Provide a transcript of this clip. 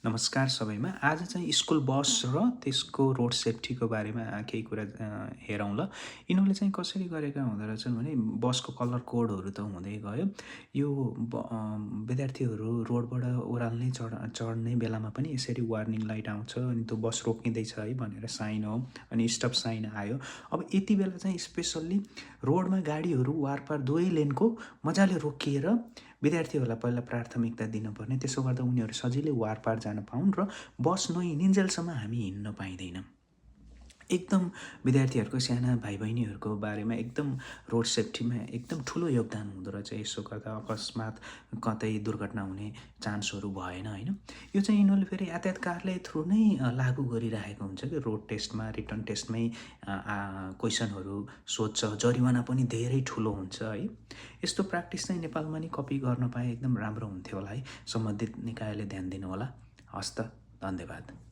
नमस्कार सबैमा। आज चाहिँ स्कुल बस र त्यसको रोड सेफ्टीको बारेमा केही कुरा हेरौँ ल। यिनीहरूले चाहिँ कसरी गरेका हुँदो रहेछन् भने बसको कलर कोडहरू त हुँदै गयो। यो विद्यार्थीहरू रोडबाट ओह्राल्नै चढ्ने बेलामा पनि यसरी वार्निङ लाइट आउँछ अनि त्यो बस रोकिँदैछ है भनेर साइन हो अनि स्टप साइन आयो। अब यति बेला चाहिँ स्पेसल्ली रोडमा गाडीहरू वारपार दुवै लेनको मजाले रोकिएर विद्यार्थीहरूलाई पहिला प्राथमिकता दिनुपर्ने, त्यसो गर्दा उनीहरू सजिलै वारपार जान पाउन् र बस नहिँडिन्जेलसम्म हामी हिँड्न पाइँदैन। एकदम विद्यार्थीहरूको साना भाइ-बहिनीहरूको बारेमा एकदम रोड सेफ्टीमा एकदम ठुलो योगदान हुँदो रहेछ। यसो गर्दा अकस्मात कतै दुर्घटना हुने चान्सहरू भएन होइन। यो चाहिँ यिनीहरूले फेरि यातायात कार्यालय थ्रु नै लागू गरिरहेको हुन्छ कि रोड टेस्टमा, रिटन टेस्टमै क्वेसनहरू सोध्छ, जरिवाना पनि धेरै ठुलो हुन्छ है। यस्तो प्र्याक्टिस चाहिँ नेपालमा नि कपी गर्न पाए एकदम राम्रो हुन्थ्यो होला है। सम्बन्धित निकायले ध्यान दिनुहोला। हस्त, धन्यवाद।